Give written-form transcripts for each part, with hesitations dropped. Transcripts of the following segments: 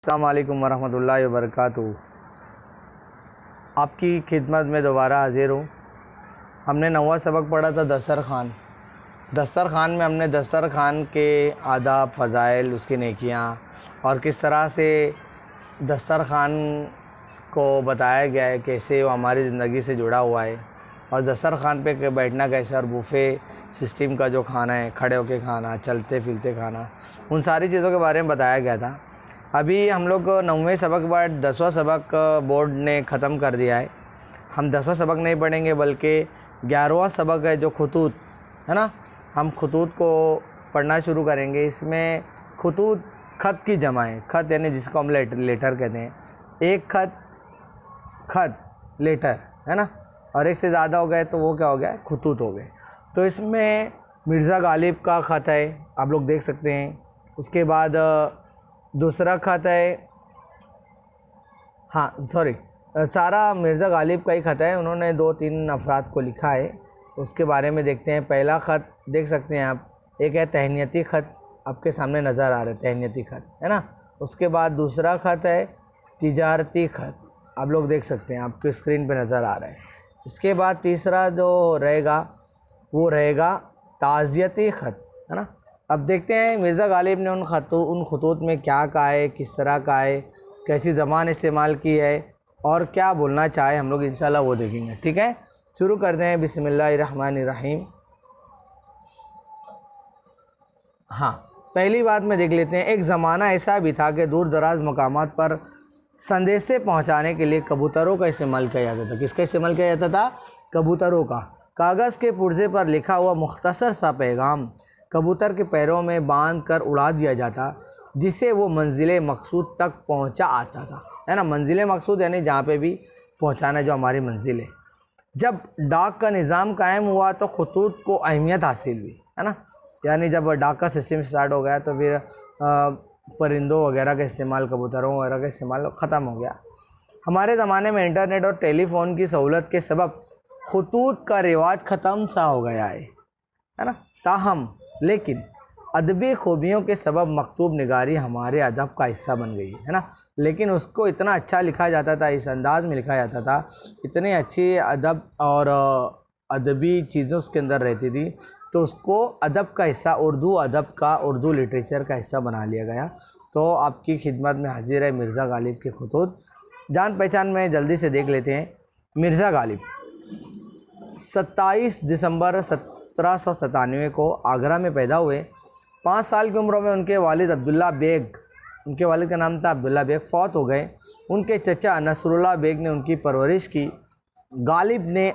अस्सलाम वालेकुम वरहमतुल्लाहि वबरकातुहू। आपकी खिदमत में दोबारा हाज़िर हूँ। हमने 9वां सबक पढ़ा था दस्तरख़ान। दस्तरख़ान में हमने दस्तरख़ान के आदाब, फ़ज़ाइल, उसकी नेकियाँ और किस तरह से दस्तरख़ान को बताया गया है, कैसे वो हमारी ज़िंदगी से जुड़ा हुआ है और दस्तरख़ान पे बैठना कैसे, और बुफ़े सिस्टम का जो खाना है, खड़े होके खाना, चलते फिरते खाना, उन सारी चीज़ों के बारे में बताया गया था। अभी हम लोग 9वें सबक के बाद 10वां सबक बोर्ड ने ख़त्म कर दिया है। हम 10वां सबक नहीं पढ़ेंगे बल्कि 11वां सबक है जो खतूत है ना, हम खतूत को पढ़ना शुरू करेंगे। इसमें खतूत ख़त की जमा है। ख़त यानी जिसको हम लेटर कहते हैं। एक ख़त लेटर है ना, और एक से ज़्यादा हो गए तो वो क्या हो गया, खतूत हो गए। तो इसमें मिर्ज़ा गालिब का ख़त है, आप लोग देख सकते हैं। उसके बाद दूसरा ख़त है, सारा मिर्ज़ा गालिब का ही ख़त है। उन्होंने 2-3 अफराद को लिखा है, उसके बारे में देखते हैं। पहला ख़त देख सकते हैं आप, एक है तहनीती ख़त, आपके सामने नज़र आ रहा है तहनीती ख़त है ना। उसके बाद दूसरा ख़त है तिजारती ख़त, आप लोग देख सकते हैं, आपके स्क्रीन पे नज़र आ रहा है। इसके बाद तीसरा जो रहेगा वो रहेगा ताज़ियती ख़त है ना। अब देखते हैं मिर्ज़ा गालिब ने उन खतूत में क्या कहा है, किस तरह का है, कैसी ज़बान इस्तेमाल की है और क्या बोलना चाहे, हम लोग इंशाल्लाह वो देखेंगे। ठीक है, शुरू करते हैं। बिस्मिल्लाहिर्रहमानिर्रहीम। हाँ, पहली बात में देख लेते हैं। एक ज़माना ऐसा भी था कि दूर दराज मकामात पर संदेशे पहुँचाने के लिए कबूतरों का इस्तेमाल किया जाता था। किसका इस्तेमाल किया जाता था? कबूतरों का। कागज़ के पुर्ज़े पर लिखा हुआ मुख्तसर सा पैगाम कबूतर के पैरों में बांध कर उड़ा दिया जाता, जिसे वो मंजिल मकसूद तक पहुंचा आता था, है ना। मंजिल मकसूद यानी जहाँ पे भी पहुंचाना, जो हमारी मंजिल है। जब डाक का निज़ाम कायम हुआ तो खतूत को अहमियत हासिल हुई, है ना। यानी जब डाक का सिस्टम स्टार्ट हो गया तो फिर परिंदों वगैरह का इस्तेमाल, कबूतरों वगैरह का इस्तेमाल ख़त्म हो गया। हमारे ज़माने में इंटरनेट और टेलीफोन की सहूलत के सबब खतूत का रिवाज ख़त्म सा हो गया है ना। ताहम लेकिन अदबी खूबियों के सबब मकतूब निगारी हमारे अदब का हिस्सा बन गई है ना। लेकिन उसको इतना अच्छा लिखा जाता था, इस अंदाज़ में लिखा जाता था, इतनी अच्छी अदब और अदबी चीज़ें उसके अंदर रहती थी, तो उसको अदब का हिस्सा, उर्दू अदब का, उर्दू लिटरेचर का हिस्सा बना लिया गया। तो आपकी खिदमत में हाजिर है मिर्ज़ा गालिब के खतूत। जान पहचान में जल्दी से देख लेते हैं। मिर्ज़ा गालिब 27 दिसंबर 1797 को आगरा में पैदा हुए। 5 साल की उम्र में उनके वालिद अब्दुल्ला बेग, उनके वालिद का नाम था अब्दुल्ला बेग, फ़ौत हो गए। उनके चचा नसरुल्लाह बेग ने उनकी परवरिश की। गालिब ने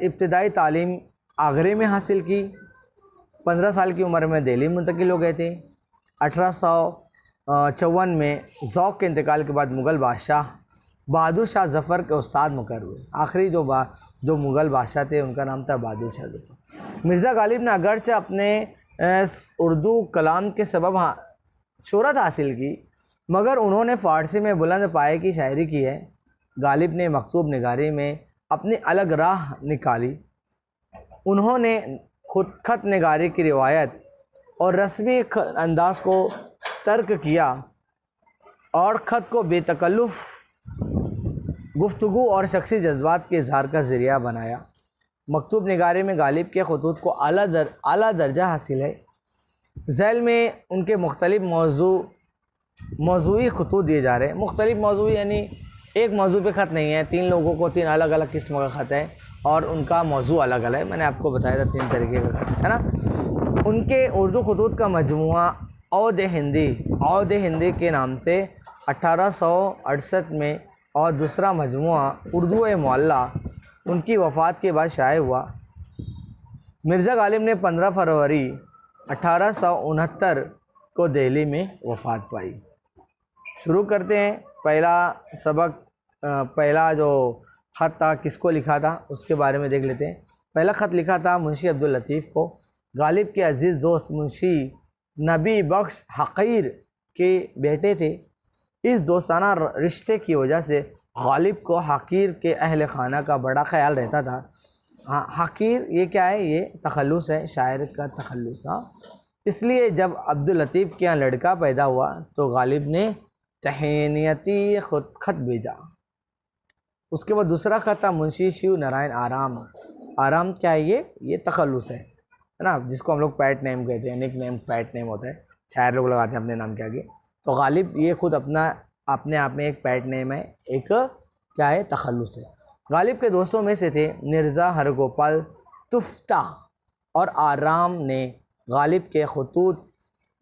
इब्तदाई तालीम आगरे में हासिल की। 15 साल की उम्र में दिल्ली मुंतकिल हो गए थे। 1854 में ज़ौक़ के इंतकाल के बाद मुग़ल बादशाह बहादुर शाह ज़फ़र के उस्ताद मुकर्रर हुए। आखिरी जो मुग़ल बादशाह थे उनका नाम था बहादुर शाह ज़फ़र। मिर्ज़ा गालिब ने अगरचे अपने उर्दू कलाम के सबब शोहरत हासिल की, मगर उन्होंने फ़ारसी में बुलंद पाए की शायरी की है। गालिब ने मकतूब निगारी में अपनी अलग राह निकाली। उन्होंने खुद ख़त निगारी की रिवायत और रस्मी अंदाज को तर्क किया और ख़त को बेतकल्लुफ़ गुफ्तगू और शख्सी जज्बात के इज़हार का ज़रिया बनाया। मकतूब निगारी में गालिब के खतूत को आला दर्जा हासिल है। झैल में उनके मुख्तलिफ़ मौज़ूई खतूत दिए जा रहे हैं। मुख्तलिफ़ मौज़ू यानी एक मौज़ू पे ख़त नहीं है, 3 लोगों को 3 अलग अलग किस्म का ख़त है और उनका मौज़ू अलग अलग है। मैंने आपको बताया था 3 तरीके का ख़त है ना। उनके उर्दू खतूत का मजमुआ औद हिंदी के नाम से 1868 में और दूसरा मजमुआ उर्दू मुअल्ला उनकी वफ़ात के बाद शाये हुआ। मिर्ज़ा गालिब ने 15 फरवरी 1869 को दिल्ली में वफ़ात पाई। शुरू करते हैं। पहला सबक, पहला जो ख़त था किसको लिखा था उसके बारे में देख लेते हैं। पहला ख़त लिखा था मुंशी अब्दुल लतीफ़ को। गालिब के अज़ीज़ दोस्त मुंशी नबी बख्श हक़ीर के बेटे थे। इस दोस्ताना रिश्ते की वजह से गालिब को हक़ीर के अहल खाना का बड़ा ख्याल रहता था। हाँ, हक़ीर ये क्या है? ये तखल्लुस है, शायर का तखल्लुस। हाँ, इसलिए जब अब्दुल लतीफ़ के यहाँ लड़का पैदा हुआ तो गालिब ने तहनीती खत भेजा। उसके बाद दूसरा खत था मुंशी शिव नारायण आराम। आराम क्या है? ये तखल्लुस है ना, जिसको हम लोग पैट नेम कहते हैं, निक नेम पैट नेम होता है, शायर लोग लगाते हैं अपने नाम के आगे। तो गालिब ये खुद अपने आप में एक पैट नेम है, एक क्या है, तखल्लुस है। गालिब के दोस्तों में से थे मिर्ज़ा हरगोपाल तुफ्ता और आराम ने गालिब के खतूत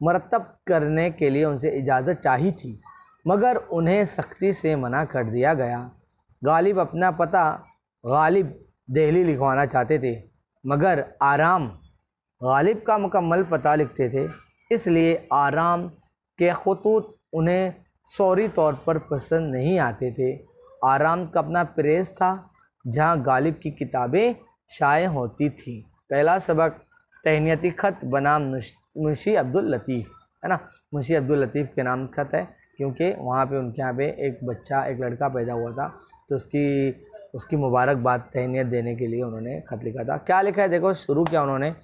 मरतब करने के लिए उनसे इजाज़त चाही थी, मगर उन्हें सख्ती से मना कर दिया गया। गालिब अपना पता गालिब दिल्ली लिखवाना चाहते थे, मगर आराम गालिब का मुकम्मल पता लिखते थे, इसलिए आराम के खतूत उन्हें सौरी तौर पर पसंद नहीं आते थे। आराम का अपना प्रेस था जहाँ गालिब की किताबें शाये होती थी। पहला सबक तहनीती ख़त बनाम मुंशी अब्दुल लतीफ़, है ना। मुंशी अब्दुल लतीफ़ के नाम ख़त है क्योंकि वहाँ पे उनके यहाँ पे एक लड़का पैदा हुआ था, तो उसकी मुबारकबाद तहनीत देने के लिए उन्होंने ख़त लिखा था। क्या लिखा है देखो, शुरू किया उन्होंने,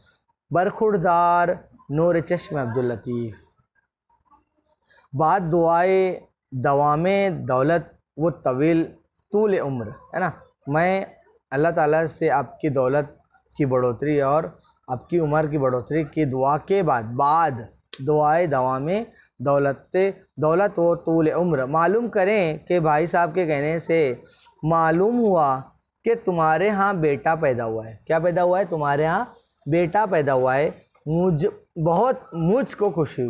बरखुरदार नूर चश्म अब्दुल लतीफ़, बाद दुआए दवामे दौलत व तवील तूल उम्र, है ना। मैं अल्लाह ताला से आपकी दौलत की बढ़ोतरी और आपकी उम्र की बढ़ोतरी की दुआ के बाद दुआए दवामे दौलत व तूल उम्र। मालूम करें कि भाई साहब के कहने से मालूम हुआ कि तुम्हारे यहाँ बेटा पैदा हुआ है। क्या पैदा हुआ है? तुम्हारे यहाँ बेटा पैदा हुआ है। मुझको खुशी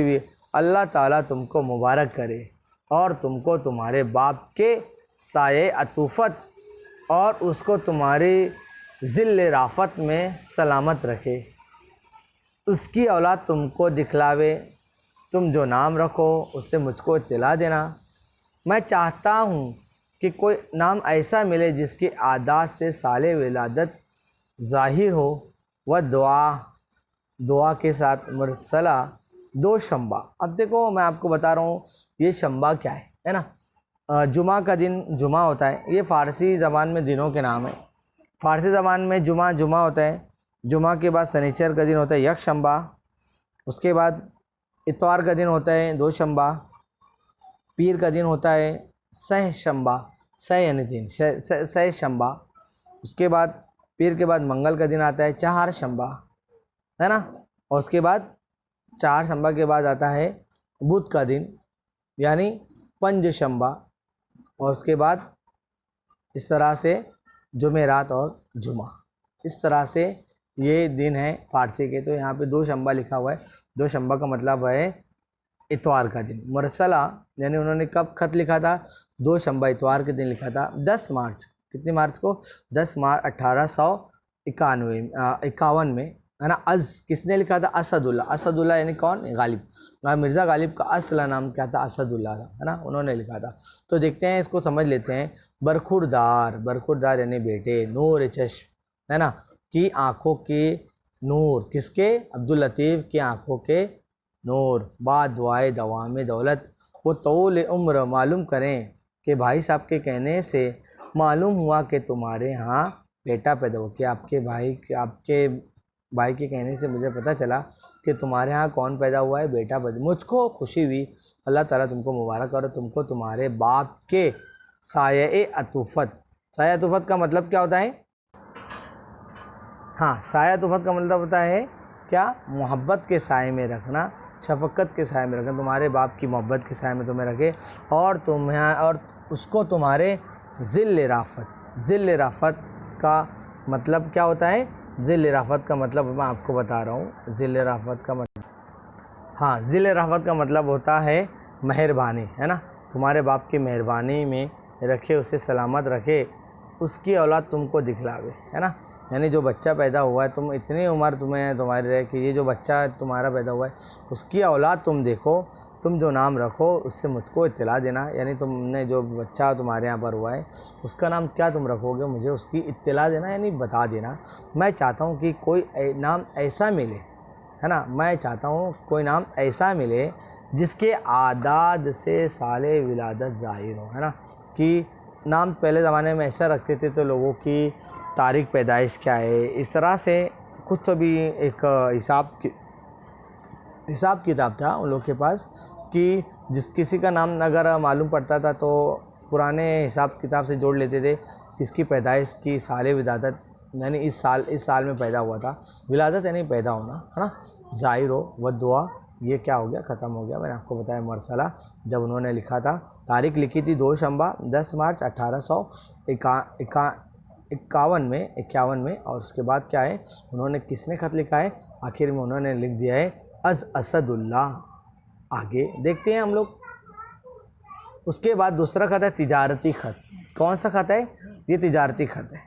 हुई। अल्लाह ताला तुमको मुबारक करे और तुमको तुम्हारे बाप के साये अतूफ़त और उसको तुम्हारी ज़िल्ल राफ़त में सलामत रखे। उसकी औलाद तुमको दिखलावे। तुम जो नाम रखो उससे मुझको इत्तला देना। मैं चाहता हूँ कि कोई नाम ऐसा मिले जिसकी आदात से साले विलादत ज़ाहिर हो। वह दुआ के साथ मुरसला 2 शंबा। अब देखो मैं आपको बता रहा हूँ ये शंबा क्या है ना। जुमा का दिन जुमा होता है, ये फ़ारसी ज़बान में दिनों के नाम है। फ़ारसी ज़बान में जुमा होता है। जुमा के बाद शनिचर का दिन होता है यक शंबा। उसके बाद इतवार का दिन होता है 2 शंबा। पीर का दिन होता है सह शंबा, सह यानी दिन, सह शंबा। उसके बाद पीर के बाद मंगल का दिन आता है 4 शंबा, है ना। और उसके बाद 4 शंबा के बाद आता है बुध का दिन यानी 5 शंबा। और उसके बाद इस तरह से जुमेरात और जुमा, इस तरह से ये दिन है फ़ारसी के। तो यहाँ पे 2 शंबा लिखा हुआ है। 2 शंबा का मतलब है इतवार का दिन। मुरसला यानी उन्होंने कब ख़त लिखा था? 2 शंबा इतवार के दिन लिखा था, 10 मार्च। कितने मार्च को? 10 मार्च 1851 में, है ना। किसने लिखा था? असदुल्ला यानी कौन? गालिब। मिर्ज़ा गालिब का असला नाम क्या था? असदुल्ला था, है ना, उन्होंने लिखा था। तो देखते हैं, इसको समझ लेते हैं। बरखुरदार यानी बेटे, नूर चश्म, है ना, की आँखों के नूर। किसके? अब्दुल लतीफ़ की आँखों के नूर। बाद दुआए दवामे दौलत वो तौल उम्र। मालूम करें कि भाई साहब के कहने से मालूम हुआ कि तुम्हारे यहाँ बेटा पैदा हो। कि आपके भाई के कहने से मुझे पता चला कि तुम्हारे यहाँ कौन पैदा हुआ है? बेटा पैदा। मुझको खुशी हुई। अल्लाह ताला तुमको मुबारक करे, तुमको तुम्हारे बाप के साये अतूफ़त। साये अतूफ़त का मतलब क्या होता है? हाँ, साया तुफ़त का मतलब होता है क्या? मोहब्बत के साए में रखना, शफ़क़त के साए में रखना। तुम्हारे बाप की मोहब्बत के साए में तुम्हें रखे और उसको तुम्हारे ज़िल्ल राफ़त का मतलब क्या होता है? ज़िल्ल राफ़त का मतलब मैं आपको बता रहा हूँ। ज़िल्ल राफ़त का मतलब, हाँ, ज़िल्ल राफ़त का मतलब होता है मेहरबानी, है ना। तुम्हारे बाप की मेहरबानी में रखे, उसे सलामत रखे, उसकी औलाद तुमको दिखलावे, है ना। यानी जो बच्चा पैदा हुआ है, तुम इतनी उम्र तुम्हारी रहे कि ये जो बच्चा तुम्हारा पैदा हुआ है उसकी औलाद तुम देखो, तुम जो नाम रखो उससे मुझको इत्तला देना। यानी तुमने जो बच्चा तुम्हारे यहाँ पर हुआ है उसका नाम क्या तुम रखोगे, मुझे उसकी इत्तला देना, यानी बता देना। मैं चाहता हूँ कि कोई नाम ऐसा मिले, है ना, मैं चाहता हूँ कोई नाम ऐसा मिले जिसके आदाद से साले विलादत ज़ाहिर हो, है ना। कि नाम पहले ज़माने में ऐसा रखते थे तो लोगों की तारीख़ पैदाइश क्या है, इस तरह से कुछ तो भी एक हिसाब किताब था उन लोग के पास। कि जिस किसी का नाम अगर मालूम पड़ता था तो पुराने हिसाब किताब से जोड़ लेते थे किसकी पैदाइश की साल विलादत, यानी इस साल में पैदा हुआ था। विलादत यानी पैदा होना, है ना। ज़ाहिर हो व दुआ, ये क्या हो गया, ख़त्म हो गया। मैंने आपको बताया मरसला जब उन्होंने लिखा था, तारीख लिखी थी 2 शंबा 10 मार्च 1851 में। और उसके बाद क्या है, उन्होंने किसने ख़त लिखा है, आखिर में उन्होंने लिख दिया है अज़ असदुल्लाह। आगे देखते हैं हम लोग। उसके बाद दूसरा ख़त है तिजारती ख़त। कौन सा ख़त है, ये तिजारती ख़त है।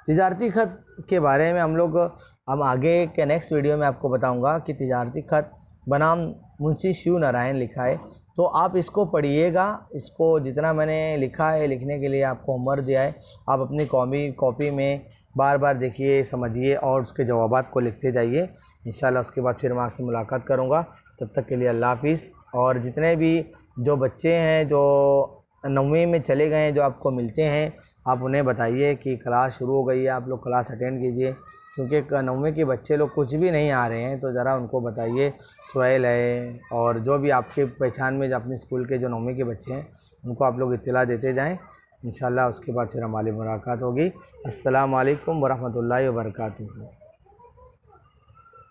तिजारती ख़त के बारे में हम आगे के नेक्स्ट वीडियो में आपको बताऊंगा कि तिजारती ख़त बनाम मुंशी शिव नारायण लिखा है। तो आप इसको पढ़िएगा, इसको जितना मैंने लिखा है लिखने के लिए आपको होमवर्क दिया है, आप अपनी कॉपी में बार बार देखिए, समझिए और उसके जवाबात को लिखते जाइए। इंशाल्लाह उसके बाद फिर मैं आपसे मुलाकात करूँगा। तब तक के लिए अल्लाह हाफिज़। और जितने भी जो बच्चे हैं जो 9वीं में चले गए हैं, जो आपको मिलते हैं, आप उन्हें बताइए कि क्लास शुरू हो गई है, आप लोग क्लास अटेंड कीजिए। क्योंकि 9वीं के बच्चे लोग कुछ भी नहीं आ रहे हैं, तो ज़रा उनको बताइए। सुहेल है और जो भी आपके पहचान में जो अपने स्कूल के जो 9वीं के बच्चे हैं, उनको आप लोग इत्तला देते जाएं। इंशाल्लाह उसके बाद फिर हमारी मुलाकात होगी। अस्सलाम वालेकुम वरहमतुल्लाहि वबरकातुहू।